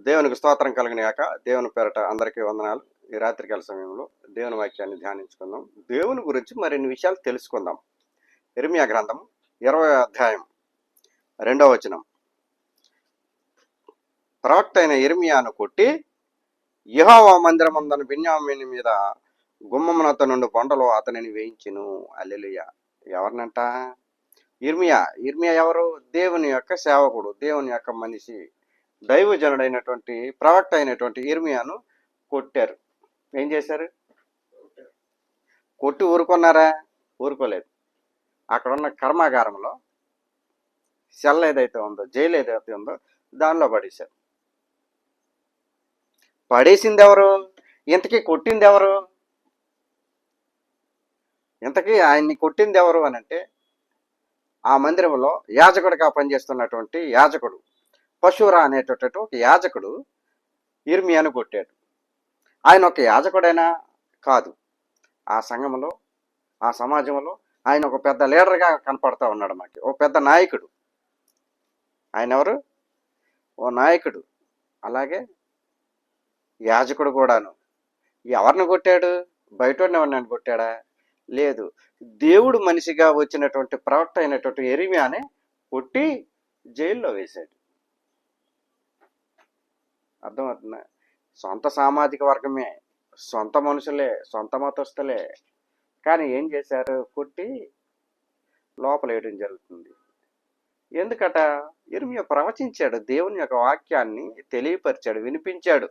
దేవునికి స్తోత్రం కలిగిన యాక దేవుని పేరట అందరికీ వందనాలు. ఈ రాత్రికాల సమయంలో దేవుని వాక్యాన్ని ధ్యానించుకుందాం. దేవుని గురించి మరిన్ని విషయాలు తెలుసుకుందాం. ఇర్మియా గ్రంథం 20వ అధ్యాయం 2వ వచనం. ప్రవక్త అయిన ఇర్మియాను కొట్టి యెహోవా మందిరమందున బెన్యామీను మీద గుమ్మమునొద్ద నుండి బండలో అతనిని వేయించెను. హల్లెలూయా. ఎవరినంట? ఇర్మియా ఎవరు? దేవుని యొక్క సేవకుడు, దేవుని యొక్క మనిషి, దైవజనుడైనటువంటి ప్రవక్త అయినటువంటి ఇర్మియాను కొట్టారు. ఏం చేశారు? కొట్టి ఊరుకున్నారా? ఊరుకోలేదు. అక్కడ ఉన్న కర్మాగారంలో సెల్ ఏదైతే ఉందో, జైలు ఏదైతే ఉందో దానిలో పడేశారు. పడేసింది ఎవరు? ఇంతకీ కొట్టింది ఎవరు? ఇంతకీ ఆయన్ని కొట్టింది ఎవరు అని అంటే, ఆ మందిరంలో యాజకుడిగా పనిచేస్తున్నటువంటి యాజకుడు పశువురా అనేటటువంటి ఒక యాజకుడు ఇర్మియాను కొట్టాడు. ఆయన ఒక యాజకుడైనా కాదు, ఆ సంఘంలో, ఆ సమాజంలో ఆయన ఒక పెద్ద లీడర్గా కనపడతా ఉన్నాడు. మాకు ఒక పెద్ద నాయకుడు. ఆయన ఎవరు? ఓ నాయకుడు. అలాగే యాజకుడు కూడాను. ఎవరిని కొట్టాడు? బయటోడిని ఎవరిని కొట్టాడా? లేదు, దేవుడు మనిషిగా వచ్చినటువంటి ప్రవక్త అయినటువంటి ఇర్మియానే కొట్టి జైల్లో వేశాడు. అర్థమవుతుందా? సొంత సామాజిక వర్గమే, సొంత మనుషులే, సొంత మతస్థులే, కానీ ఏం చేశారు? కొట్టి లోపల వేయడం జరుగుతుంది. ఎందుకట? ఇర్మియా ప్రవచించాడు, దేవుని యొక్క వాక్యాన్ని తెలియపరిచాడు, వినిపించాడు,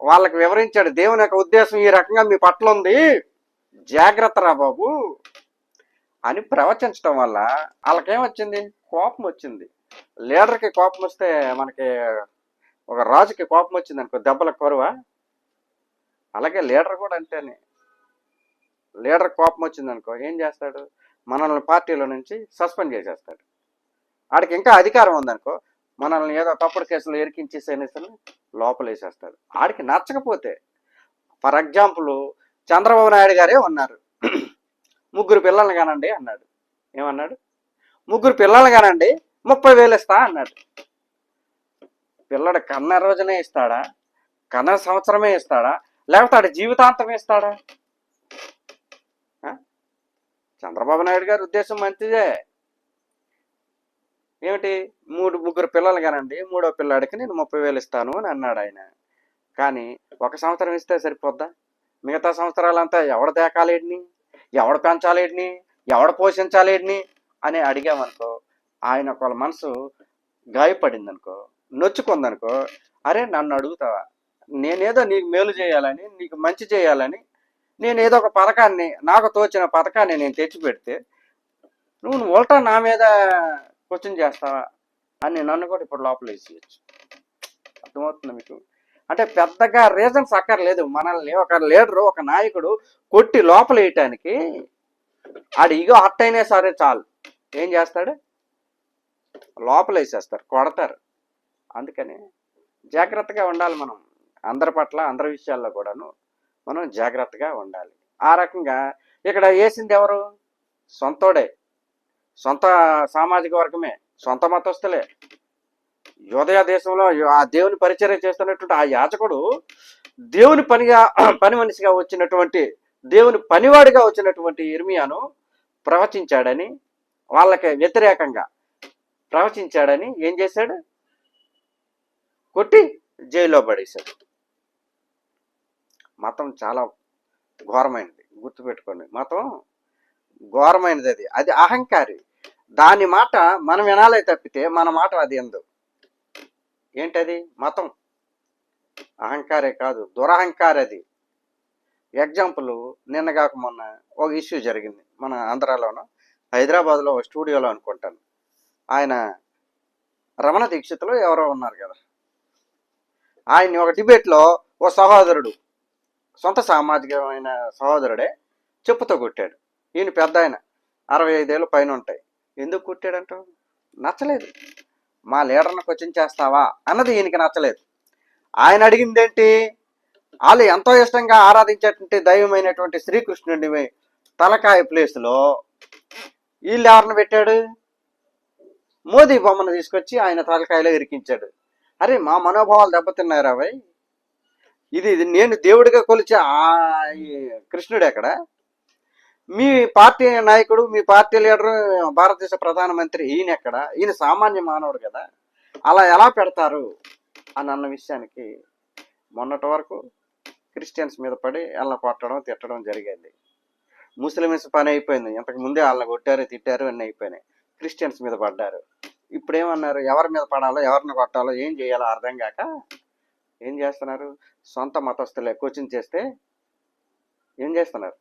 వాళ్ళకి వివరించాడు. దేవుని యొక్క ఉద్దేశం ఈ రకంగా మీ పట్ల ఉంది, జాగ్రత్త రా బాబు అని ప్రవచించడం వల్ల వాళ్ళకేమొచ్చింది? కోపం వచ్చింది. లీడర్కి కోపం వస్తే మనకి ఒక రాజుకి కోపం వచ్చింది అనుకో, దెబ్బల కరువా? అలాగే లీడర్ కూడా అంటేనే. లీడర్ కోపం వచ్చింది అనుకో ఏం చేస్తాడు? మనల్ని పార్టీలో నుంచి సస్పెండ్ చేసేస్తాడు. ఆడికి ఇంకా అధికారం ఉందనుకో మనల్ని ఏదో తప్పుడు కేసులు ఇరికించేసేనేసని లోపల వేసేస్తాడు. ఆడికి నచ్చకపోతే, ఫర్ ఎగ్జాంపుల్ చంద్రబాబు నాయుడు గారే ఉన్నారు, 3 పిల్లల్ని కానండి అన్నాడు. ఏమన్నాడు? 3 పిల్లల్ని కానండి 30,000 ఇస్తా అన్నాడు. పిల్లడు కన్న రోజునే ఇస్తాడా? కన్న సంవత్సరమే ఇస్తాడా? లేకపోతే ఆడి జీవితాంతం ఇస్తాడా? చంద్రబాబు నాయుడు గారి ఉద్దేశం మంచిదే. ఏమిటి? 3 పిల్లలు కానండి, 3వ పిల్లాడికి నేను 30,000 ఇస్తాను అని అన్నాడు ఆయన. కానీ 1 సంవత్సరం ఇస్తే సరిపోద్దా? మిగతా సంవత్సరాలంతా ఎవడ దేకాలేడిని, ఎవడ పెంచాలేడిని, ఎవడ పోషించాలేడిని అని అడిగామనుకో, ఆయన ఒకళ్ళ మనసు గాయపడింది అనుకో, నొచ్చుకుందనుకో, అరే నన్ను అడుగుతావా? నేనేదో నీకు మేలు చేయాలని, నీకు మంచి చేయాలని నేనేదో ఒక పథకాన్ని, నాకు తోచిన పథకాన్ని నేను తెచ్చిపెడితే నువ్వు ఉల్టా నా మీద క్వశ్చన్ చేస్తావా అని నన్ను కూడా ఇప్పుడు లోపల వేసేయచ్చు. అర్థమవుతుంది మీకు? అంటే పెద్దగా రీజన్స్ అక్కర్లేదు. మనల్ని ఒక లీడరు, ఒక నాయకుడు కొట్టి లోపల వేయటానికి ఆడి ఈగో హర్ట్ అయినా సరే చాలు, ఏం చేస్తాడు? లోపల వేసేస్తారు, కొడతారు. అందుకని జాగ్రత్తగా ఉండాలి. మనం అందరి పట్ల, అందరి విషయాల్లో కూడాను మనం జాగ్రత్తగా ఉండాలి. ఆ రకంగా ఇక్కడ వేసింది ఎవరు? సొంతోడే, సొంత సామాజిక వర్గమే, సొంత మతస్థులే. యోదయ దేశంలో ఆ దేవుని పరిచర్య చేస్తున్నటువంటి ఆ యాజకుడు దేవుని పని మనిషిగా వచ్చినటువంటి, దేవుని పనివాడిగా వచ్చినటువంటి ఇర్మియాను ప్రవచించాడని, వాళ్ళకి వ్యతిరేకంగా ప్రవచించాడని ఏం చేశాడు? కొట్టి జైల్లో పడేశాడు. మతం చాలా ఘోరమైనది, గుర్తుపెట్టుకోండి. మతం ఘోరమైనది. అది అహంకారి. దాని మాట మనం వినాలే తప్పితే మన మాట అది ఎందు. ఏంటది? మతం అహంకారే కాదు, దురహంకారి అది. ఎగ్జాంపుల్, నిన్నగాక మొన్న ఒక ఇష్యూ జరిగింది మన ఆంధ్రాలోనూ, హైదరాబాద్లో ఒక స్టూడియోలో అనుకుంటాను. ఆయన రమణ దీక్షితులు ఎవరో ఉన్నారు కదా, ఆయన్ని ఒక డిబేట్లో ఓ సహోదరుడు, సొంత సామాజికమైన సహోదరుడే చెప్పుతో కొట్టాడు. ఈయన పెద్ద ఆయన, 65 ఏళ్ళు పైన ఉంటాయి. ఎందుకు కొట్టాడంటావు? నచ్చలేదు. మా లీడర్ని క్వశ్చన్ చేస్తావా అన్నది ఈయనకి నచ్చలేదు. ఆయన అడిగిందేంటి? వాళ్ళు ఎంతో ఇష్టంగా ఆరాధించేటువంటి దైవమైనటువంటి శ్రీకృష్ణుడి తలకాయ ప్లేస్లో వీళ్ళు ఎవరిని పెట్టాడు? మోదీ బొమ్మను తీసుకొచ్చి ఆయన తలకాయలో ఇరికించాడు. అరే మా మనోభావాలు దెబ్బతిన్నారా భయ్. ఇది నేను దేవుడిగా కొలిచే ఈ కృష్ణుడు ఎక్కడ? మీ పార్టీ నాయకుడు, మీ పార్టీ లీడరు, భారతదేశ ప్రధానమంత్రి ఈయన ఎక్కడ? ఈయన సామాన్య మానవుడు కదా, అలా ఎలా పెడతారు అని అన్న విషయానికి మొన్నటి వరకు క్రిస్టియన్స్ మీద పడి వాళ్ళని కొట్టడం తిట్టడం జరిగేది. ముస్లిమ్స్ పని అయిపోయింది, ఇంతకు ముందే వాళ్ళని కొట్టారు తిట్టారు అన్నీ అయిపోయినాయి. క్రిస్టియన్స్ మీద పడ్డారు. ఇప్పుడు ఏమన్నారు, ఎవరి మీద పడాలో ఎవరిని కొట్టాలో ఏం చేయాలో అర్థం కాక ఏం చేస్తున్నారు, సొంత మతస్థులే కోచింగ్ చేస్తే ఏం చేస్తున్నారు,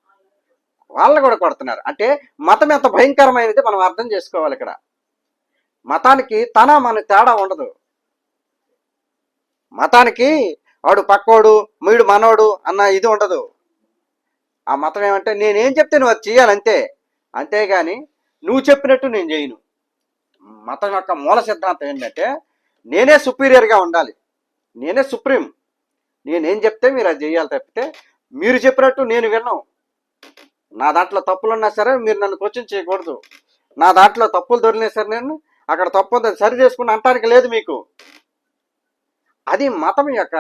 వాళ్ళని కూడా కొడుతున్నారు. అంటే మతం ఎంత భయంకరమైనది మనం అర్థం చేసుకోవాలి. ఇక్కడ మతానికి మన తేడా ఉండదు. మతానికి వాడు పక్కోడు మీడు మనోడు అన్న ఇది ఉండదు. ఆ మతం ఏమంటే నేనేం చెప్తే నువ్వు అది చేయాలంతే, అంతేగాని నువ్వు చెప్పినట్టు నేను చేయను. మతం యొక్క మూల సిద్ధాంతం ఏంటంటే నేనే సుపీరియర్గా ఉండాలి, నేనే సుప్రీం, నేనేం చెప్తే మీరు అది చేయాలి తప్పితే మీరు చెప్పినట్టు నేను విన్నాం. నా దాంట్లో తప్పులున్నా సరే మీరు నన్ను క్వశ్చన్ చేయకూడదు. నా దాంట్లో తప్పులు దొరికినా సరే నేను అక్కడ తప్పు ఉందని సరి చేసుకుని అంటానికి లేదు మీకు. అది మతం యొక్క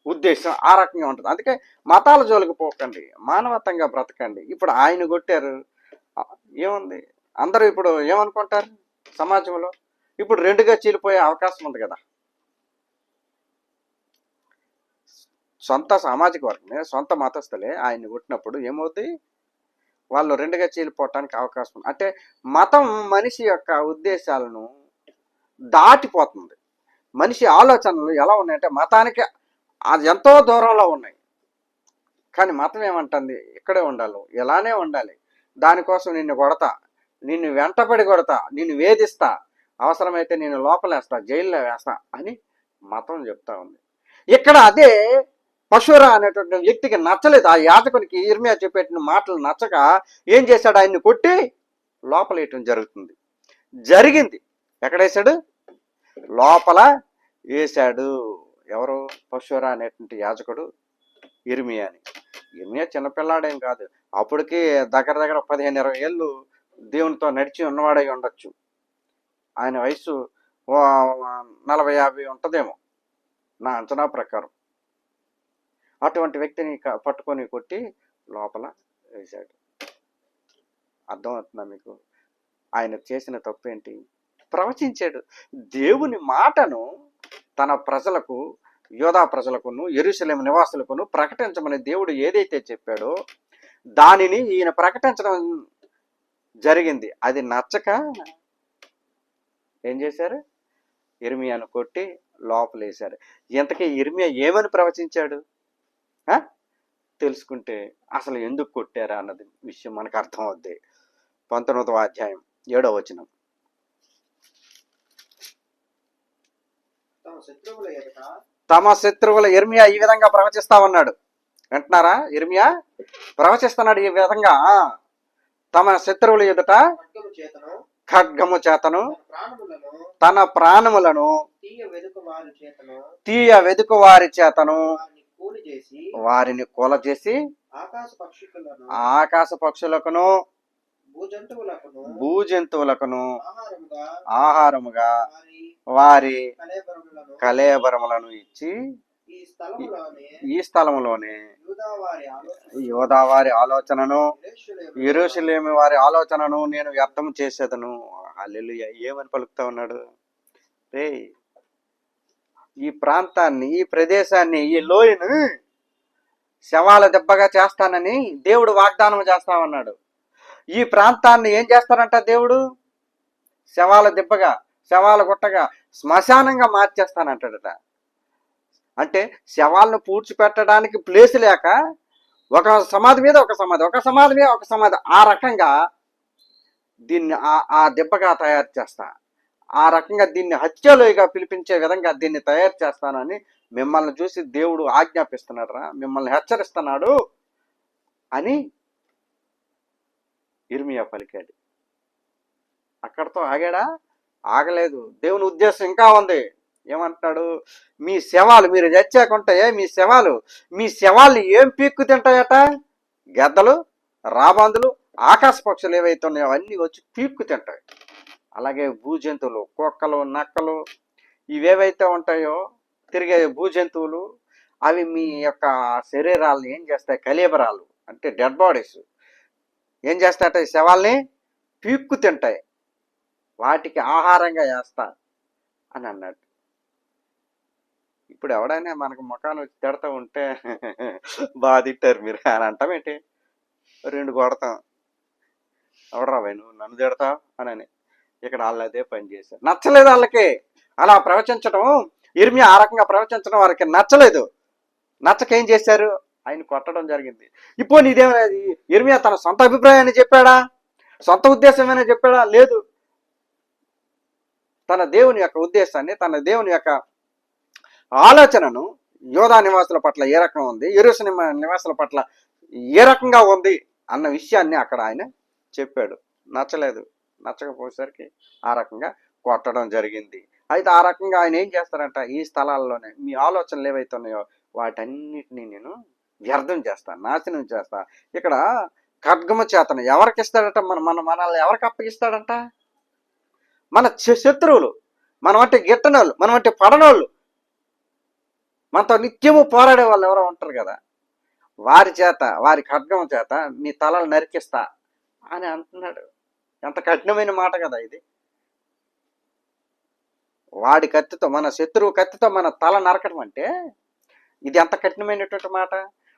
ఉద్దేశం ఆ రకంగా ఉంటుంది. అందుకే మతాల జోలికి పోకండి, మానవత్వంగా బ్రతకండి. ఇప్పుడు ఆయన కొట్టారు ఏముంది, అందరూ ఇప్పుడు ఏమనుకుంటారు సమాజంలో, ఇప్పుడు రెండుగా చీలిపోయే అవకాశం ఉంది కదా. సొంత సామాజిక వర్గమే, సొంత మతస్థులే ఆయన్ని కొట్టినప్పుడు ఏమవుతుంది, వాళ్ళు రెండుగా చీలిపోవటానికి అవకాశం ఉంది. అంటే మతం మనిషి యొక్క ఉద్దేశాలను దాటిపోతుంది. మనిషి ఆలోచనలు ఎలా ఉన్నాయంటే మతానికి అది ఎంతో దూరంలో ఉన్నాయి. కానీ మతం ఏమంటుంది, ఇక్కడే ఉండాలి, ఇలానే ఉండాలి, దానికోసం నిన్ను కొడతా, నిన్ను వెంటపడి కొడతా, నిన్ను వేధిస్తా, అవసరమైతే నేను లోపలేస్తా, జైల్లో వేస్తా అని మతం చెప్తా ఉంది. ఇక్కడ అదే పశురా అనేటువంటి వ్యక్తికి నచ్చలేదు. ఆ యాజకునికి ఇర్మియా చెప్పేట మాటలు నచ్చక ఏం చేశాడు, ఆయన్ని కొట్టి లోపలేయటం జరిగింది. ఎక్కడేశాడు, లోపల వేశాడు. ఎవరు, పశురా అనేటువంటి యాజకుడు ఇర్మియాని. ఇర్మియా చిన్నపిల్లాడేం కాదు, అప్పటికి దగ్గర 15-20 ఏళ్ళు దేవునితో నడిచి ఉన్నవాడై ఉండొచ్చు. ఆయన వయసు 40-50 ఉంటుందేమో నా అంచనా ప్రకారం. అటువంటి వ్యక్తిని పట్టుకొని కొట్టి లోపల వేశాడు. అర్థమవుతుందా మీకు? ఆయన చేసిన తప్పు ఏంటి, ప్రవచించాడు. దేవుని మాటను తన ప్రజలకు, యోధా ప్రజలకును యెరూషలేము నివాసులకును ప్రకటించమని దేవుడు ఏదైతే చెప్పాడో దానిని ఈయన ప్రకటించడం జరిగింది. అది నచ్చక ఏం చేశారు, ఇర్మియాను కొట్టి లోపలేశారు. ఇంతకీ ఇర్మియా ఏమని ప్రవచించాడు తెలుసుకుంటే అసలు ఎందుకు కొట్టారా అన్నది విషయం మనకు అర్థం అవుద్ది. 19వ అధ్యాయం 7వ వచనం. తమ శత్రువుల ఇర్మియా ఈ విధంగా ప్రవచిస్తా ఉన్నాడు. వింటున్నారా? ఇర్మియా ప్రవచిస్తున్నాడు ఈ విధంగా, తమ శత్రువుల ఎదుట ఖడ్గము చేతను తన ప్రాణములను తీయ వెదుకు వారి చేతను వారిని కూల చేసి ఆకాశ పక్షులకును భూజంతువులకును ఆహారముగా వారి కళేబరములను ఇచ్చి ఈ స్థలములోనే యోధా వారి ఆలోచనను యెరూషలేము వారి ఆలోచనను నేను వ్యర్థం చేసేదను. హల్లెలూయా. ఏమని పలుకుతా ఉన్నాడు, రే ఈ ప్రాంతాన్ని, ఈ ప్రదేశాన్ని, ఈ లోయను శవాల దెబ్బగా చేస్తానని దేవుడు వాగ్దానం చేస్తా ఉన్నాడు. ఈ ప్రాంతాన్ని ఏం చేస్తారంట దేవుడు, శవాల దెబ్బగా, శవాల గుట్టగా, శ్మశానంగా మార్చేస్తానంటాడట. అంటే శవాలను పూడ్చిపెట్టడానికి ప్లేస్ లేక ఒక సమాధి మీద ఒక సమాధి, ఒక సమాధి మీద ఒక సమాధి, ఆ రకంగా దీన్ని ఆ దెబ్బగా తయారు చేస్తా, ఆ రకంగా దీన్ని హత్యలోయగా పిలిపించే విధంగా దీన్ని తయారు చేస్తానని మిమ్మల్ని చూసి దేవుడు ఆజ్ఞాపిస్తున్నాడు రా, మిమ్మల్ని హెచ్చరిస్తున్నాడు అని ఇర్మియా పలికాడు. అక్కడతో ఆగాడా? ఆగలేదు. దేవుని ఉద్దేశం ఇంకా ఉంది. ఏమంటున్నాడు, మీ శవాలు, మీరు చచ్చాకుంటాయే మీ శవాల్ని ఏం పీక్కు తింటాయట, గెద్దలు, రాబందులు, ఆకాశ పక్షులు ఏవైతే ఉన్నాయో అవన్నీ వచ్చి పీక్కు తింటాయి. అలాగే భూజంతువులు, కుక్కలు, నక్కలు, ఇవేవైతే ఉంటాయో తిరిగే భూజంతువులు, అవి మీ యొక్క శరీరాలను ఏం చేస్తాయి? కళేబరాలు అంటే డెడ్ బాడీస్ ఏం చేస్తాయంటే శవాల్ని పీక్కు తింటాయి, వాటికి ఆహారంగా వేస్తా అని అన్నాడు. ఇప్పుడు ఎవడైనా మనకు ముఖాన్ని వచ్చి తిడతా ఉంటే బాగా తిట్టారు మీరు అని అంటామేంటి? 2 కొడతాం. ఎవడరావే నువ్వు నన్ను తిడతావు అని. ఇక్కడ వాళ్ళు అదే పని చేశారు. నచ్చలేదు వాళ్ళకి అలా ప్రవచించడం. ఇర్మియా ఆ రకంగా ప్రవచించడం వారికి నచ్చలేదు. నచ్చక ఏం చేశారు? ఆయన కొట్టడం జరిగింది. ఇప్పుడు నీదేమైనా ఇర్మియా తన సొంత అభిప్రాయాన్ని చెప్పాడా? సొంత ఉద్దేశమేనా చెప్పాడా? లేదు. తన దేవుని యొక్క ఉద్దేశాన్ని, తన దేవుని యొక్క ఆలోచనను యోధా నివాసుల పట్ల ఏ రకంగా ఉంది, యెరూషలేము నివాసుల పట్ల ఏ రకంగా ఉంది అన్న విషయాన్ని అక్కడ ఆయన చెప్పాడు. నచ్చలేదు. నచ్చకపోయేసరికి ఆ రకంగా కొట్టడం జరిగింది. అయితే ఆ రకంగా ఆయన ఏం చేస్తారంట? ఈ స్థలాల్లోనే మీ ఆలోచనలు ఏవైతే ఉన్నాయో వాటన్నిటినీ నేను వ్యర్థం చేస్తాను, నాశనం చేస్తా. ఇక్కడ ఖడ్గము చేతను ఎవరికి ఇస్తాడట? మనల్ని ఎవరికి అప్పగిస్తాడంట? మన శత్రువులు, మనం అంటే గిట్టనోళ్ళు, మనం అంటే పడనోళ్ళు, మనతో నిత్యము పోరాడే వాళ్ళు ఎవరో ఉంటారు కదా, వారి చేత, వారి ఖడ్గం చేత మీ తలలు నరికిస్తా అని అంటున్నాడు. ఎంత కఠినమైన మాట కదా ఇది. వాడి కత్తితో, మన శత్రువు కత్తితో మన తల నరకడం అంటే ఇది ఎంత కఠినమైనటువంటి మాట.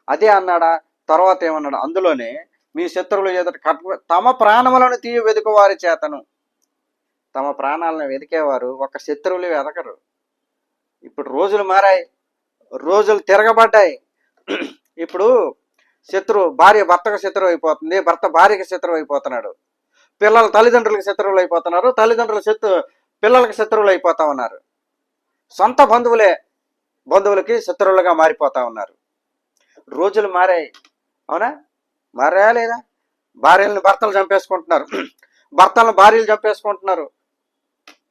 అదే అన్నాడా? తర్వాత ఏమన్నాడు? అందులోనే మీ శత్రువులు ఎదుట తమ ప్రాణములను తీయ వెతుకు వారి చేతను. తమ ప్రాణాలను వెతికేవారు ఒక శత్రువులు వెతకరు. ఇప్పుడు రోజులు మారాయి, రోజులు తిరగబడ్డాయి. ఇప్పుడు భార్య భర్తకు శత్రువు అయిపోతుంది, భర్త భార్యకి శత్రువు అయిపోతున్నాడు, పిల్లలు తల్లిదండ్రులకు శత్రువులు అయిపోతున్నారు, తల్లిదండ్రులు పిల్లలకి శత్రువులు అయిపోతా ఉన్నారు, సొంత బంధువులకి శత్రువులుగా మారిపోతా ఉన్నారు. రోజులు మారాయి. అవునా? మారాయా లేదా? భార్యలను భర్తలు చంపేసుకుంటున్నారు, భర్తలను భార్యలు చంపేసుకుంటున్నారు,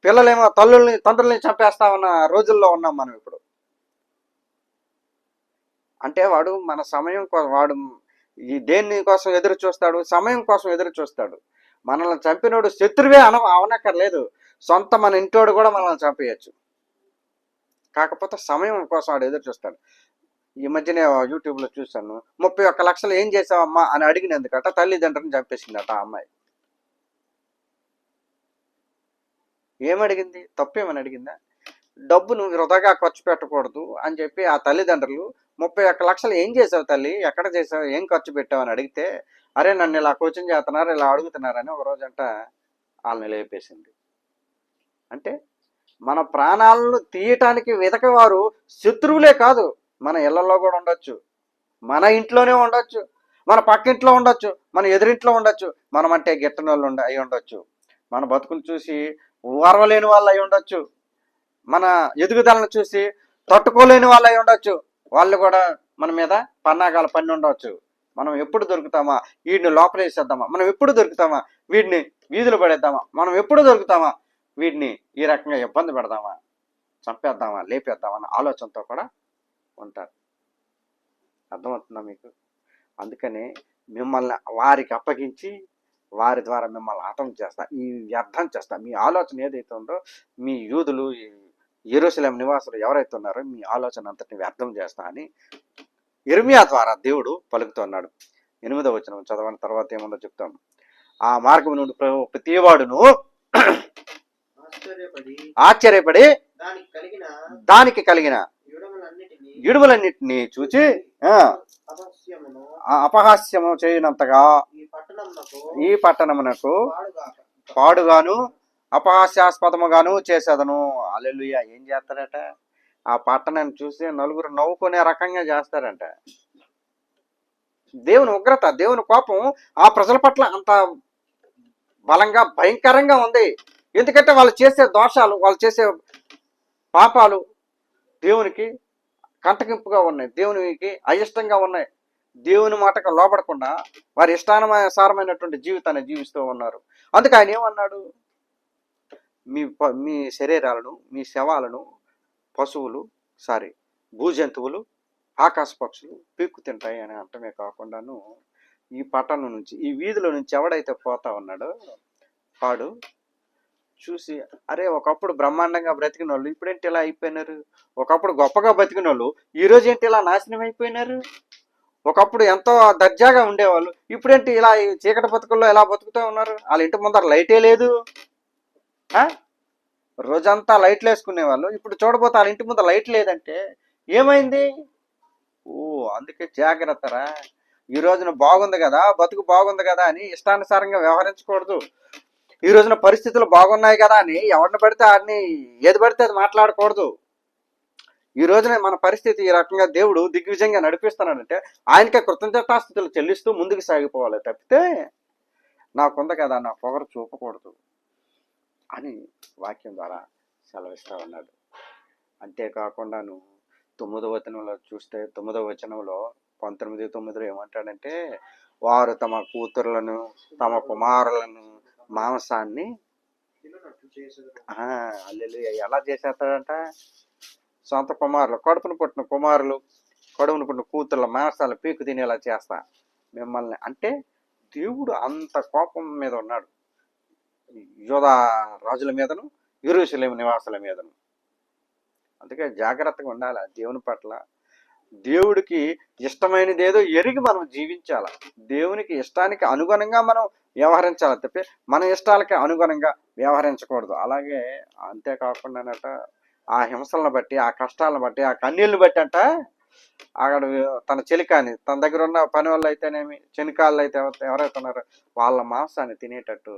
పిల్లలేమో తండ్రుల్ని చంపేస్తా ఉన్న రోజుల్లో ఉన్నాం మనం ఇప్పుడు. అంటే వాడు మన సమయం వాడు ఈ దేని కోసం ఎదురు చూస్తాడు? సమయం కోసం ఎదురు చూస్తాడు. మనల్ని చంపినోడు శత్రువే అవనక్కర్లేదు, సొంత మన ఇంటోడు కూడా మనల్ని చంపేయచ్చు. కాకపోతే సమయం కోసం వాడు ఎదురు చూస్తాడు. ఈ మధ్యనే యూట్యూబ్లో చూశాను, 31 లక్షలు ఏం చేసావమ్మా అని అడిగినందుకట తల్లిదండ్రులను చంపేసిందట ఆ అమ్మాయి. ఏమడిగింది? తప్పేమని అడిగిందా? డబ్బు నువ్వు వృధాగా ఖర్చు పెట్టకూడదు అని చెప్పి ఆ తల్లిదండ్రులు 31 లక్షలు ఏం చేసావు తల్లి, ఎక్కడ చేసావు, ఏం ఖర్చు పెట్టావు అని అడిగితే, అరే నన్ను ఇలా కోచింగ్ చేస్తున్నారు, ఇలా అడుగుతున్నారని ఒక రోజంట వాళ్ళని లేపేసింది. అంటే మన ప్రాణాలను తీయటానికి వెతకవారు శత్రువులే కాదు, మన ఇళ్లలో కూడా ఉండొచ్చు, మన ఇంట్లోనే ఉండొచ్చు, మన పక్కింట్లో ఉండొచ్చు, మన ఎదురింట్లో ఉండొచ్చు. మనం అంటే గిట్టని వాళ్ళు అయి ఉండొచ్చు, మన బతుకులు చూసి ఓర్వలేని వాళ్ళు అయి ఉండొచ్చు, మన ఎదుగుదలను చూసి తట్టుకోలేని వాళ్ళు అయి ఉండొచ్చు. వాళ్ళు కూడా మన మీద పన్నాగాలు పన్ని ఉండవచ్చు. మనం ఎప్పుడు దొరుకుతామా? వీడిని లోపలేసేద్దామా? మనం ఎప్పుడు దొరుకుతామా? వీడిని వీధులు పడేద్దామా? మనం ఎప్పుడు దొరుకుతామా? వీడిని ఈ రకంగా ఇబ్బంది పెడదామా, చంపేద్దామా, లేపేద్దామా అన్న ఆలోచనతో కూడా ఉంటారు. అర్థమవుతుందా మీకు? అందుకని మిమ్మల్ని వారికి అప్పగించి వారి ద్వారా మిమ్మల్ని హతం చేస్తా, ఈ వ్యర్థం చేస్తా. మీ ఆలోచన ఏదైతే ఉందో, మీ యూదులు, యెరూషలేము నివాసులు ఎవరైతే ఉన్నారో మీ ఆలోచన అంతటిని వ్యర్థం చేస్తా అని ఇర్మియా ద్వారా దేవుడు పలుకుతున్నాడు. 8వ వచనం చదవని తర్వాత ఏముందో చెప్తాం. ఆ మార్గం నుండి ప్రతివాడును ఆశ్చర్యపడి దానికి కలిగిన ఇడుములన్నిటినీ చూచి అపహాస్యము చేయనంతగా ఈ పట్టణమునకు పాడుగాను అపహాస్యాస్పదముగాను చేసేదను. హల్లెలూయా. ఏం చేస్తారట? ఆ పట్టణాన్ని చూసి నలుగురు నవ్వుకునే రకంగా చేస్తారంట. దేవుని ఉగ్రత, దేవుని కోపం ఆ ప్రజల పట్ల అంత బలంగా, భయంకరంగా ఉంది. ఎందుకంటే వాళ్ళు చేసే దోషాలు, వాళ్ళు చేసే పాపాలు దేవునికి కంటకింపుగా ఉన్నాయి, దేవునికి అయిష్టంగా ఉన్నాయి. దేవుని మాటకు లోపడకుండా వారి ఇష్టానుసారమైనటువంటి జీవితాన్ని జీవిస్తూ ఉన్నారు. అందుకే ఆయన ఏమన్నాడు? మీ శరీరాలను, మీ శవాలను పశువులు, భూజంతువులు, ఆకాశ పక్షులు పీక్కు తింటాయి అని అంటమే కాకుండాను, ఈ పట్టణం నుంచి, ఈ వీధిలో నుంచి ఎవడైతే పోతా ఉన్నాడో వాడు చూసి అరే ఒకప్పుడు బ్రహ్మాండంగా బ్రతికిన వాళ్ళు ఇప్పుడేంటి ఇలా అయిపోయినారు, ఒకప్పుడు గొప్పగా బతికిన వాళ్ళు ఈరోజు ఏంటి ఇలా నాశనం అయిపోయినారు, ఒకప్పుడు ఎంతో దర్జాగా ఉండేవాళ్ళు ఇప్పుడేంటి ఇలా ఈ చీకటి బతుకుల్లో ఎలా బతుకుతూ ఉన్నారు, వాళ్ళ ఇంటి ముందర లైటే లేదు. ఆ? రోజంతా లైట్లు వేసుకునే వాళ్ళు ఇప్పుడు చూడబోతే వాళ్ళ ఇంటి ముందర లైట్ లేదంటే ఏమైంది? ఓ, అందుకే జాగ్రత్తరా. ఈ రోజున బాగుంది కదా, బతుకు బాగుంది కదా అని ఇష్టానుసారంగా వ్యవహరించకూడదు. ఈ రోజున పరిస్థితులు బాగున్నాయి కదా అని ఎవరిని పడితే వాడిని ఏది పడితే అది మాట్లాడకూడదు. ఈ రోజున మన పరిస్థితి ఈ రకంగా దేవుడు దిగ్విజయంగా నడిపిస్తున్నాడంటే ఆయనకే కృతజ్ఞతాస్థుతులు చెల్లిస్తూ ముందుకు సాగిపోవాలి తప్పితే నాకుంది కదా నా పొగరు చూపకూడదు అని వాక్యం ద్వారా సెలవిస్తా ఉన్నాడు. అంతేకాకుండాను 9వ వచనంలో చూస్తే 9వ వచనంలో 19:9 ఏమంటాడంటే వారు తమ కూతుర్లను తమ కుమారులను మాంసాన్ని హల్లెలూయా ఎలా చేసేస్తాడంట? సొంత కుమారులు, కడుపును పుట్టిన కుమారులు, కడుపును పుట్టిన కూతుర్ల మాంసాలు పీకు తినేలా చేస్తా మిమ్మల్ని అంటే దేవుడు అంత కోపం మీద ఉన్నాడు యోధా రాజుల మీదను యెరూషలేము నివాసుల మీదను. అందుకే జాగ్రత్తగా ఉండాలి దేవుని పట్ల. దేవుడికి ఇష్టమైనది ఏదో ఎరిగి మనం జీవించాల, దేవునికి ఇష్టానికి అనుగుణంగా మనం వ్యవహరించాలి తప్పి మన ఇష్టాలకి అనుగుణంగా వ్యవహరించకూడదు. అలాగే అంతేకాకుండానట ఆ హింసలను బట్టి, ఆ కష్టాలను బట్టి, ఆ కన్నీళ్ళని బట్టి అంట అక్కడ తన చెలికాని తన దగ్గర ఉన్న పని వాళ్ళు అయితేనేమి చెనికాళ్ళు అయితే ఎవరైతే ఉన్నారో వాళ్ళ మాంసాన్ని తినేటట్టు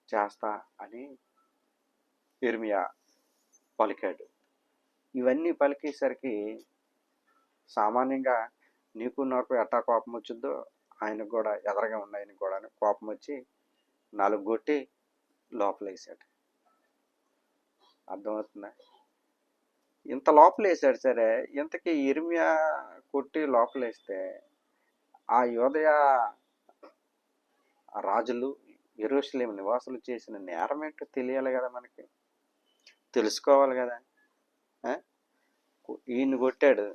చేస్తా అని ఇర్మియా పలికాడు. ఇవన్నీ పలికేసరికి సామాన్యంగా నీకు నాకు ఎట్టా కోపం వచ్చిందో ఆయనకు కూడా ఎదరగా ఉన్న ఆయనకు కూడా కోపం వచ్చి 4 కొట్టి లోపలేసాడు. అర్థమవుతుందా? ఇంత లోపలేసాడు సరే, ఇంతకీ ఇర్మియా కొట్టి లోపలేస్తే ఆ యోదయ రాజులు యెరూషలేము నివాసులు చేసిన నేరం ఏంటో తెలియాలి కదా, మనకి తెలుసుకోవాలి కదా. ఈయన్ని కొట్టాడు,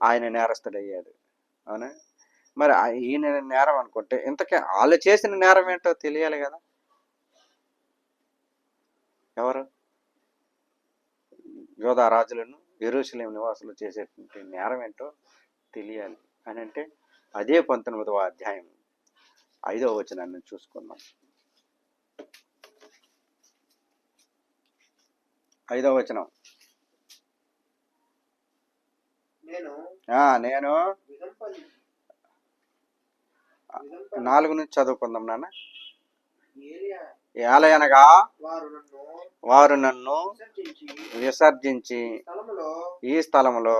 ఆయన నేరస్తుడయ్యాడు, అవునా? మరి ఈయన నేరం అనుకుంటే ఇంతకీ వాళ్ళు చేసిన నేరం ఏంటో తెలియాలి కదా. ఎవరు? యోధా రాజులను యెరూషలేము నివాసులు చేసేటువంటి నేరం ఏంటో తెలియాలి అని అంటే అదే 19వ అధ్యాయం 5వ వచనాన్ని చూసుకుందాం. 5వ వచనం నేను 4 నుంచి చదువుకుందాం నాన్న. ఏలయనగా వారు నన్ను విసర్జించి ఈ స్థలములో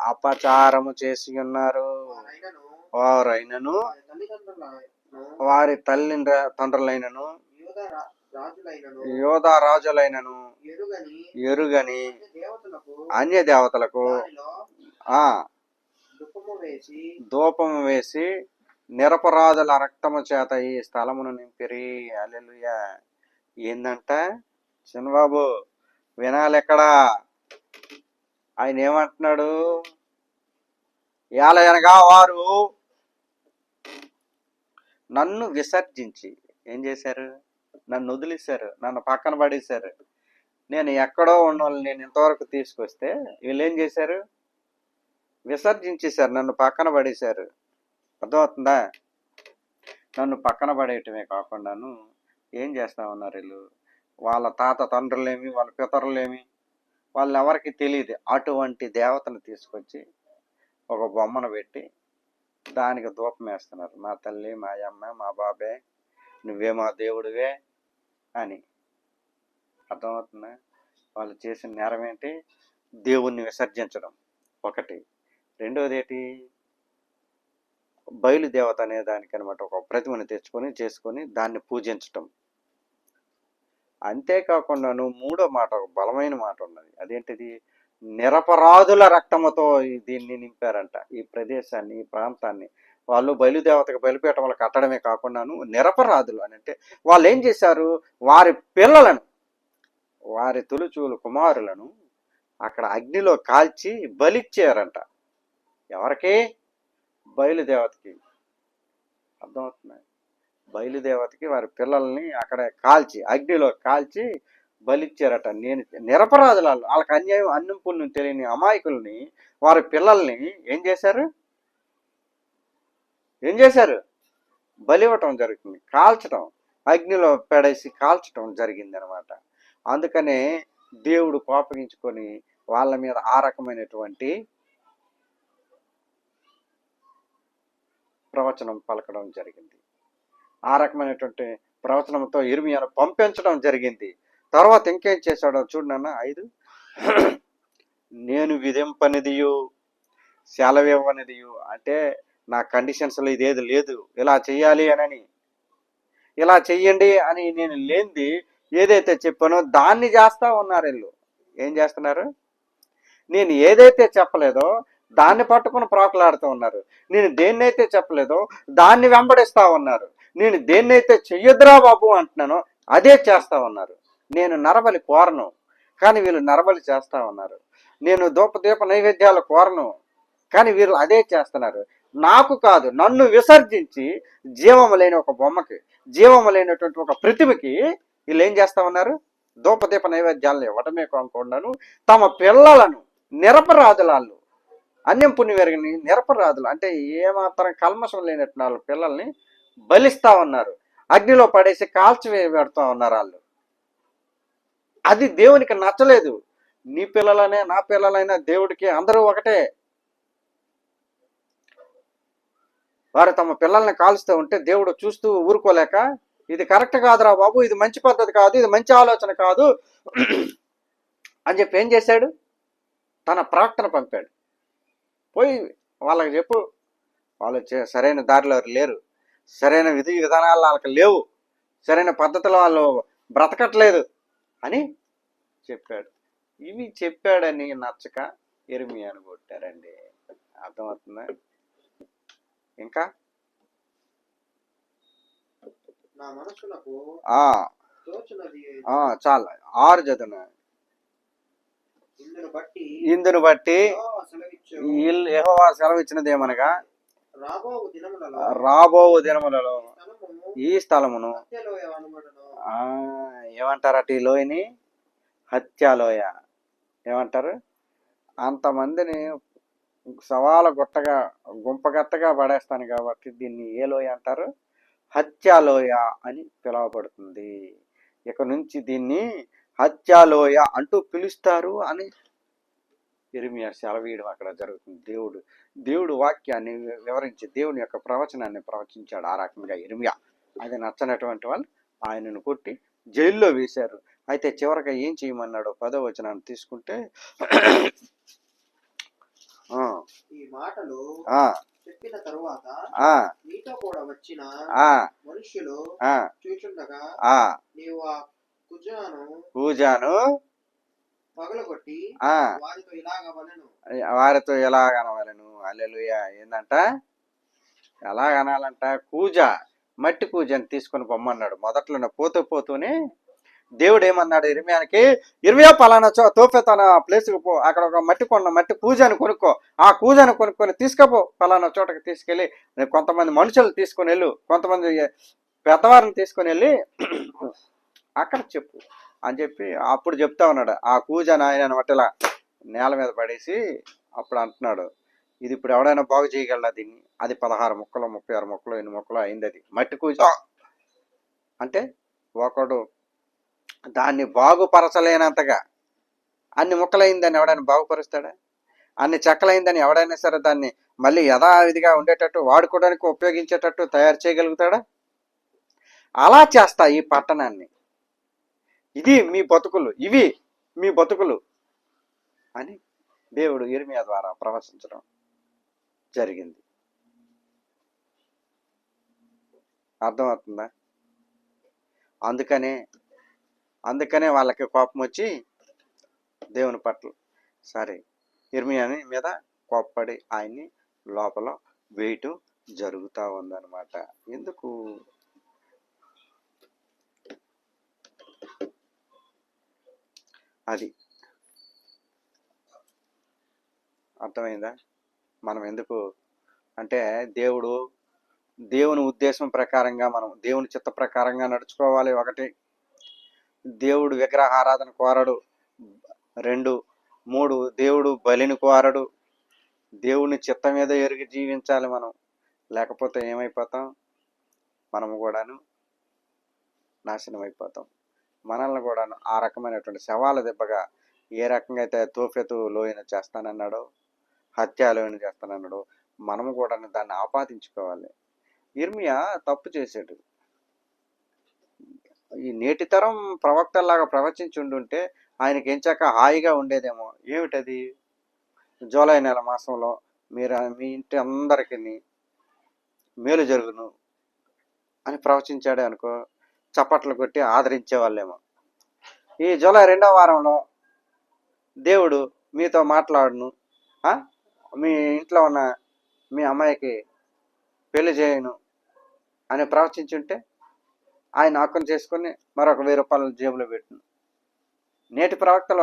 అపచారము చేసి ఉన్నారు, వారైనను వారి తండ్రులైనను యోధా రాజులైనను ఎరుగని అన్య దేవతలకు ధూపము వేసి నిరపరాధుల రక్తము చేత ఈ స్థలమును నింపిరి. హల్లెలూయా. ఏందంట చిన్నబాబు వినాలి ఎక్కడా? ఆయన ఏమంటున్నాడు? ఏలయనగా వారు నన్ను విసర్జించి ఏం చేశారు? నన్ను వదిలేశారు, నన్ను పక్కన పడేశారు. నేను ఎక్కడో ఉన్న వాళ్ళు నేను ఇంతవరకు తీసుకొస్తే వీళ్ళు ఏం చేశారు? విసర్జించేశారు, నన్ను పక్కన పడేశారు. అర్థమవుతుందా? నన్ను పక్కన పడేయటమే కాకుండాను ఏం చేస్తా ఉన్నారు వీళ్ళు? వాళ్ళ తాత తండ్రులేమి, వాళ్ళ పితరులేమి, వాళ్ళు ఎవరికి తెలియదు అటువంటి దేవతను తీసుకొచ్చి ఒక బొమ్మను పెట్టి దానికి ధూపం వేస్తున్నారు. మా తల్లి, మా అమ్మ, మా బాబే, నువ్వే మా దేవుడివే అని. అర్థమవుతుందా? వాళ్ళు చేసిన నేరం ఏంటి? దేవుణ్ణి విసర్జించడం ఒకటి. రెండోది ఏంటి? బయలుదేవత అనే దానికి అనమాట ఒక ప్రతిమను తెచ్చుకొని చేసుకొని దాన్ని పూజించటం. అంతేకాకుండాను మూడో మాట, ఒక బలమైన మాట ఉన్నది. అదేంటిది? నిరపరాధుల రక్తముతో దీన్ని నింపారంట. ఈ ప్రదేశాన్ని, ఈ ప్రాంతాన్ని వాళ్ళు బయలుదేవతకు బలిపీఠం వల్ల కట్టడమే కాకుండాను నిరపరాధులు అని అంటే వాళ్ళు ఏం చేశారు? వారి పిల్లలను, వారి తొలిచూలు కుమారులను అక్కడ అగ్నిలో కాల్చి బలిచ్చారంట. ఎవరికి? బయలుదేవతకి. అర్థమవుతుంది? బయలుదేవతకి వారి పిల్లల్ని అక్కడ కాల్చి అగ్నిలో కాల్చి బలిచ్చారట. నేను నిరపరాధులు వాళ్ళకి అన్యాయం అన్నం పుణ్యం తెలియని అమాయకుల్ని వారి పిల్లల్ని ఏం చేశారు బలి ఇవ్వటం జరుగుతుంది, కాల్చటం, అగ్నిలో పెడేసి కాల్చటం జరిగింది అనమాట. అందుకనే దేవుడు కోపగించుకొని వాళ్ళ మీద ఆ రకమైనటువంటి ప్రవచనం పలకడం జరిగింది. ఆ రకమైనటువంటి ప్రవచనంతో ఇర్మియాను పంపించడం జరిగింది. తర్వాత ఇంకేం చేశాడో చూడన్నా 5, నేను విధింపనిదియు సెలవివ్వనిదియు, అంటే నా కండిషన్స్లో ఇదేది లేదు, ఇలా చెయ్యాలి అని, ఇలా చెయ్యండి అని నేను లేనిది ఏదైతే చెప్పానో దాన్ని చేస్తా ఉన్నారు. వీళ్ళు ఏం చేస్తున్నారు? నేను ఏదైతే చెప్పలేదో దాన్ని పట్టుకుని ప్రాకులాడుతూ ఉన్నారు. నేను దేన్నైతే చెప్పలేదో దాన్ని వెంబడిస్తా ఉన్నారు. నేను దేన్నైతే చెయ్యొద్దురా బాబు అంటున్నానో అదే చేస్తా ఉన్నారు. నేను నరబలి కోరను, కానీ వీళ్ళు నరబలి చేస్తా ఉన్నారు. నేను దీప నైవేద్యాలు కోరను, కానీ వీళ్ళు అదే చేస్తున్నారు. నాకు కాదు, నన్ను విసర్జించి జీవము లేని ఒక బొమ్మకి, జీవము లేనటువంటి ఒక ప్రతిమకి వీళ్ళు ఏం చేస్తా ఉన్నారు? దీప నైవేద్యాలను ఇవ్వటమే కాకుండాను తమ పిల్లలను నిరపరాధులాళ్ళు, అన్యం పుణ్యం ఎరగని నిరపరాధులు, అంటే ఏమాత్రం కల్మషం లేనట్టు వాళ్ళ పిల్లల్ని బలిస్తా ఉన్నారు, అగ్నిలో పడేసి కాల్చివేయబెడతా ఉన్నారు వాళ్ళు. అది దేవునికి నచ్చలేదు. నీ పిల్లలనే నా పిల్లలైనా దేవుడికి అందరూ ఒకటే. వారు తమ పిల్లల్ని కాల్స్తూ ఉంటే దేవుడు చూస్తూ ఊరుకోలేక, ఇది కరెక్ట్ కాదురా బాబు, ఇది మంచి పద్ధతి కాదు, ఇది మంచి ఆలోచన కాదు అని చెప్పి ఏం చేశాడు? తన ప్రవక్తన పంపాడు. పోయి వాళ్ళకి చెప్పు, వాళ్ళు సరైన దారిలో లేరు, సరైన విధి విధానాలు వాళ్ళకి లేవు, సరైన పద్ధతిలో వాళ్ళు బ్రతకట్లేదు అని చెప్పాడు. ఇవి చెప్పాడని నచ్చక ఇర్మియాను కొట్టారండి. అర్థమవుతుందా? ఇంకా చాలా 6 చదువు. ఇందును బట్టి యెహోవా సెలవిచ్చినది ఏమనగా, రాబో దినములలో ఈ స్థలమును ఏమంటారట? ఈ లోయని హత్యాలోయ ఏమంటారు? అంతమందిని సవాల గుంపగట్టగా పడేస్తాను కాబట్టి దీన్ని ఏ లోయ అంటారు? హత్యాలోయ అని పిలువబడుతుంది. ఇక నుంచి దీన్ని హత్యాలోయ అంటూ పిలుస్తారు అని ఇర్మియా సెలవీయడం అక్కడ జరుగుతుంది. దేవుడు వాక్యాన్ని వివరించి దేవుని యొక్క ప్రవచనాన్ని ప్రవచించాడు ఆ రకంగా ఇర్మియా. అది నచ్చనటువంటి వాళ్ళు ఆయనను కొట్టి జైల్లో వేశారు. అయితే చివరిగా ఏం చేయమన్నాడు? 10వ వచనాన్ని తీసుకుంటే, ఈ మాటలు చెప్పిన తరువాత నీతో కూడా వచ్చిన మనుష్యులు చూచుండగా నీవు ఆ కూజాను పగలగొట్టి వారితో ఎలాగనవలను. హల్లెలూయా. ఏందంట? ఎలాగనాలంట? కూజ, మట్టి కూజని తీసుకొని పొమ్మన్నాడు. మొదట్లోనే పోతూనే దేవుడు ఏమన్నాడు ఇర్మియాకి? ఇర్మియా పలానా తోఫెతాన ప్లేస్కి పో, అక్కడ ఒక మట్టి కూజాను కొనుక్కో, ఆ కూజాను కొనుక్కొని తీసుకపో, పలానా చోటకి తీసుకెళ్ళి కొంతమంది మనుషులు తీసుకొని వెళ్ళు, కొంతమంది పెద్దవారిని తీసుకొని వెళ్ళి అక్కడ చెప్పు అని చెప్పి అప్పుడు చెప్తా ఉన్నాడు. ఆ కూజాను ఆయన మట్టిలా నేల మీద పడేసి అప్పుడు అంటున్నాడు, ఇది ఇప్పుడు ఎవడైనా బాగు చేయగలరా దీన్ని? అది 16 ముక్కలు, 36 ముక్కలు, 8 ముక్కలు అయింది. అది మట్టి కూజ అంటే ఒకడు దాన్ని బాగుపరచలేనంతగా అన్ని ముక్కలైందని ఎవడైనా బాగుపరుస్తాడా? అన్ని చెక్కలైందని ఎవడైనా సరే దాన్ని మళ్ళీ యథావిధిగా ఉండేటట్టు వాడుకోవడానికి ఉపయోగించేటట్టు తయారు చేయగలుగుతాడా? అలా చేస్తా ఈ పట్టణాన్ని, ఇది మీ బతుకులు, ఇవి మీ బతుకులు అని దేవుడు ఇర్మియా ద్వారా ప్రవచించడం జరిగింది. అర్థమవుతుందా? అందుకనే వాళ్ళకి కోపం వచ్చి దేవుని పట్ల సరే ఇర్మియాని మీద కోప్పడి ఆయన్ని లోపల వేయటం జరుగుతూ ఉందన్నమాట. ఎందుకు? అది అర్థమైందా? మనం ఎందుకు అంటే దేవుడు దేవుని ఉద్దేశం ప్రకారంగా మనం దేవుని చిత్త ప్రకారంగా నడుచుకోవాలి. ఒకటి, దేవుడు విగ్రహారాధన కోరడు. 2, 3 దేవుడు బలిని కోరడు. దేవుని చిత్తం మీద ఎరిగి జీవించాలి మనం. లేకపోతే ఏమైపోతాం? మనము కూడాను నాశనం అయిపోతాం. మనల్ని కూడాను ఆ రకమైనటువంటి శవాల దెబ్బగా ఏ రకంగా అయితే తోఫెతు లోయను చేస్తానన్నాడో, హత్య లోయను చేస్తానన్నాడో, మనము కూడా దాన్ని ఆపాదించుకోవాలి. ఇర్మియా తప్పు చేసాడు. ఈ నేటి తరం ప్రవక్తల్లాగా ప్రవచించి ఉండుంటే ఆయనకి ఎంచాక హాయిగా ఉండేదేమో. ఏమిటది? జూలై నెల మాసంలో మీ ఇంటి అందరికీ మేలు జరుగును అని ప్రవచించాడే అనుకో, చప్పట్లు కొట్టి ఆదరించేవాళ్ళేమో. ఈ జూలై 2వ వారంలో దేవుడు మీతో మాట్లాడును, మీ ఇంట్లో ఉన్న మీ అమ్మాయికి పెళ్లి చేయను అని ప్రవచించుంటే ఆయన హక్కును చేసుకుని మరొక 1000 రూపాయలు జేబులో పెట్టును. నేటి ప్రవక్తల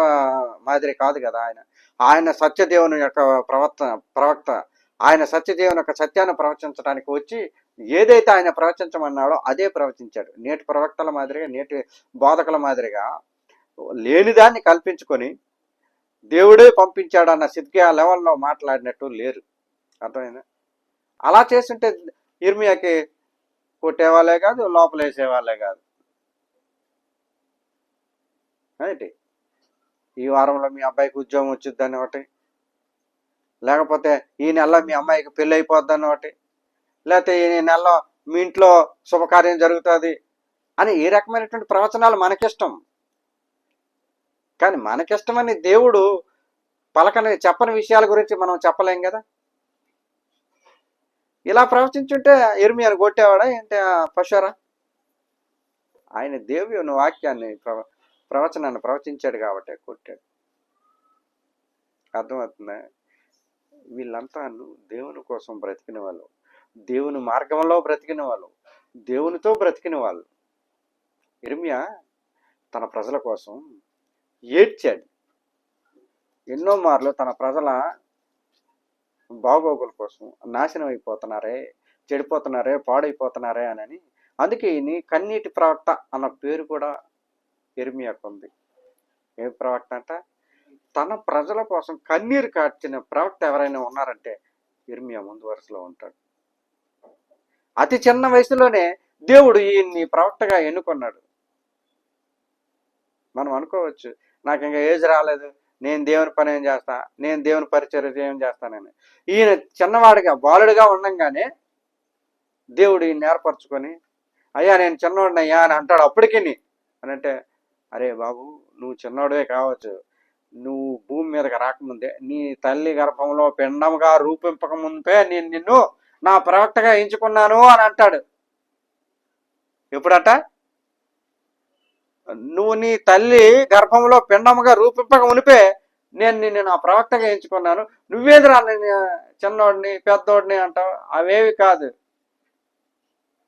మాదిరి కాదు కదా ఆయన సత్యదేవుని యొక్క ప్రవక్త. ఆయన సత్యదేవుని యొక్క సత్యాన్ని ప్రవచించడానికి వచ్చి ఏదైతే ఆయన ప్రవచించమన్నాడో అదే ప్రవచించాడు. నేటి ప్రవక్తల మాదిరిగా, నేటి బోధకుల మాదిరిగా లేనిదాన్ని కల్పించుకొని దేవుడే పంపించాడు అన్న సిద్కియా లెవెల్లో మాట్లాడినట్టు లేరు. అర్థమైందా? అలా చేస్తుంటే ఇర్మియాకి కొట్టేవాళ్ళే కాదు, లోపల వేసేవాళ్ళే కాదు. ఏంటి ఈ వారంలో మీ అబ్బాయికి ఉద్యోగం వచ్చిద్దని ఒకటి, లేకపోతే ఈ నెలలో మీ అమ్మాయికి పెళ్ళి అయిపోద్దని ఒకటి, లేకపోతే ఈ నెలలో మీ ఇంట్లో శుభకార్యం జరుగుతుంది అని ఈ రకమైనటువంటి ప్రవచనాలు మనకిష్టం. కానీ మనకిష్టమని దేవుడు చెప్పని విషయాల గురించి మనం చెప్పలేం కదా. ఇలా ప్రవచించుంటే ఇర్మియాను కొట్టేవాడా ఏంటి పశురా? ఆయన దేవుని వాక్యాన్ని ప్రవచనాన్ని ప్రవచించాడు కాబట్టి కొట్టాడు. అర్థమవుతుందా? వీళ్ళంతా దేవుని కోసం బ్రతికిన వాళ్ళు, దేవుని మార్గంలో బ్రతికిన వాళ్ళు, దేవునితో బ్రతికిన వాళ్ళు. ఇర్మియా తన ప్రజల కోసం ఏడ్చాడు ఎన్నో మార్లు. తన ప్రజల బాగోగుల కోసం నాశనం అయిపోతున్నారే, చెడిపోతున్నారే, పాడైపోతున్నారే అని. అందుకే ఈయన కన్నీటి ప్రవక్త అన్న పేరు కూడా ఇర్మియాకు ఉంది. ఏ ప్రవక్త అంట? తన ప్రజల కోసం కన్నీరు కార్చిన ప్రవక్త ఎవరైనా ఉన్నారంటే ఇర్మియా ముందు వరుసలో ఉంటాడు. అతి చిన్న వయసులోనే దేవుడు ఈయన్ని ప్రవక్తగా ఎన్నుకున్నాడు. మనం అనుకోవచ్చు, నాకు ఇంకా ఏజ్ రాలేదు, నేను దేవుని పని ఏం చేస్తా, నేను దేవుని పరిచర్య ఏం చేస్తానని. ఈయన చిన్నవాడిగా బాలుడిగా ఉండంగానే దేవుడు ఈయన ఏర్పరచుకొని, అయ్యా నేను చిన్నవాడిని అయ్యా అని అంటాడు. అప్పటికి అని అంటే, అరే బాబు నువ్వు చిన్నవాడే కావచ్చు, నువ్వు భూమి మీదకి రాకముందే, నీ తల్లి గర్భంలో పిండంగా రూపింపక ముందే నేను నిన్ను నా ప్రవక్తగా ఎంచుకున్నాను అని అంటాడు. ఎప్పుడట? నువ్వు నీ తల్లి గర్భంలో పిండముగా రూపింపక మునిపే నేను నిన్ను నా ప్రవక్తగా ఎంచుకున్నాను, నువ్వేదిరా చిన్నోడిని పెద్దోడిని అంటావు, అవేవి కాదు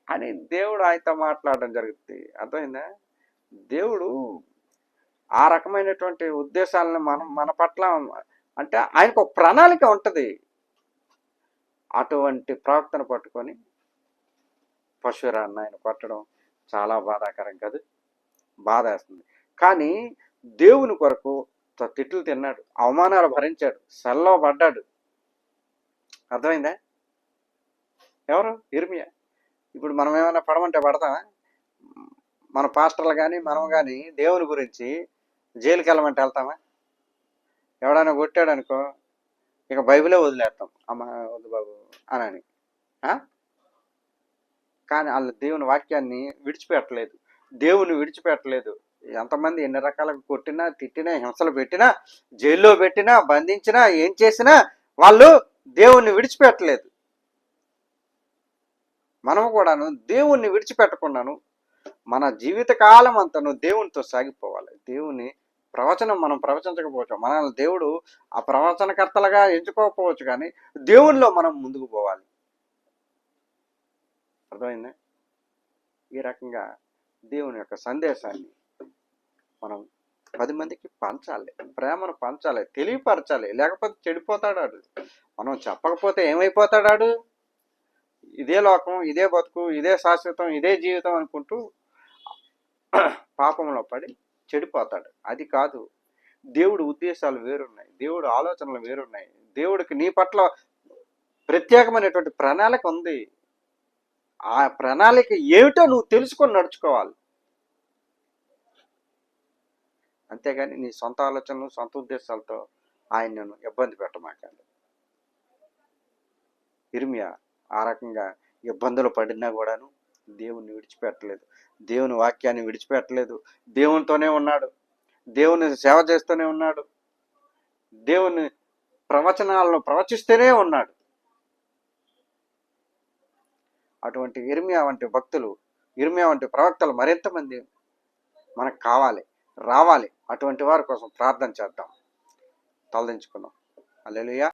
అని దేవుడు ఆయనతో మాట్లాడడం జరుగుతుంది. అర్థమైందా? దేవుడు ఆ రకమైనటువంటి ఉద్దేశాలను మన పట్ల అంటే ఆయనకు ఒక ప్రణాళిక ఉంటుంది. అటువంటి ప్రవక్తను పట్టుకొని పశురాన్ని ఆయన కొట్టడం చాలా బాధాకరం కదా, బాధ వేస్తుంది. కానీ దేవుని కొరకు తిట్లు తిన్నాడు, అవమానాలు భరించాడు, సెల్లో పడ్డాడు. అర్థమైందా? ఎవరు? ఇర్మియా. ఇప్పుడు మనం ఏమైనా పడమంటే పడతామా? మన పాస్టర్లు కానీ మనం కానీ దేవుని గురించి జైలుకి వెళ్ళమంటే వెళ్తామా? ఎవడైనా కొట్టాడు అనుకో, ఇక బైబిలే వదిలేస్తాం, అమ్మ వద్దు బాబు అని. కానీ వాళ్ళు దేవుని వాక్యాన్ని విడిచిపెట్టలేదు, దేవుని విడిచిపెట్టలేదు. ఎంతమంది ఎన్ని రకాలుగా కొట్టినా, తిట్టినా, హింసలు పెట్టినా, జైల్లో పెట్టినా, బంధించినా, ఏం చేసినా వాళ్ళు దేవుణ్ణి విడిచిపెట్టలేదు. మనము కూడాను దేవుణ్ణి విడిచిపెట్టకుండాను మన జీవితకాలం అంతను దేవునితో సాగిపోవాలి. దేవుని ప్రవచనం మనం ప్రవచించకపోవచ్చు, మనల్ని దేవుడు ఆ ప్రవచనకర్తలుగా ఎంచుకోకపోవచ్చు, కానీ దేవునిలో మనం ముందుకు పోవాలి. అర్థమైందా? ఈ రకంగా దేవుని యొక్క సందేశాన్ని మనం 10 మందికి పంచాలి, ప్రేమను పంచాలి, తెలియపరచాలి. లేకపోతే చెడిపోతాడాడు. మనం చెప్పకపోతే ఏమైపోతాడాడు? ఇదే లోకం, ఇదే బతుకు, ఇదే శాశ్వతం, ఇదే జీవితం అనుకుంటూ పాపంలో పడి చెడిపోతాడు. అది కాదు. దేవుడి ఉద్దేశాలు వేరున్నాయి, దేవుడు ఆలోచనలు వేరున్నాయి. దేవుడికి నీ పట్ల ప్రత్యేకమైనటువంటి ప్రణాళిక ఉంది. ఆ ప్రణాళిక ఏమిటో నువ్వు తెలుసుకొని నడుచుకోవాలి. అంతేగాని నీ సొంత ఆలోచనలు, సొంత ఉద్దేశాలతో ఆయనను ఇబ్బంది పెట్టమాకండి. ఇర్మియా ఆ రకంగా ఇబ్బందులు పడినా కూడాను దేవుణ్ణి విడిచిపెట్టలేదు, దేవుని వాక్యాన్ని విడిచిపెట్టలేదు. దేవునితోనే ఉన్నాడు, దేవుని సేవ చేస్తూనే ఉన్నాడు, దేవుని ప్రవచనాలను ప్రవచిస్తూనే ఉన్నాడు. అటువంటి ఇర్మియా వంటి భక్తులు, ఇర్మియా వంటి ప్రవక్తలు మరింతమంది మనకు కావాలి, రావాలి. అటువంటి వారి కోసం ప్రార్థన చేద్దాం. తలదించుకుందాం. హల్లెలూయా.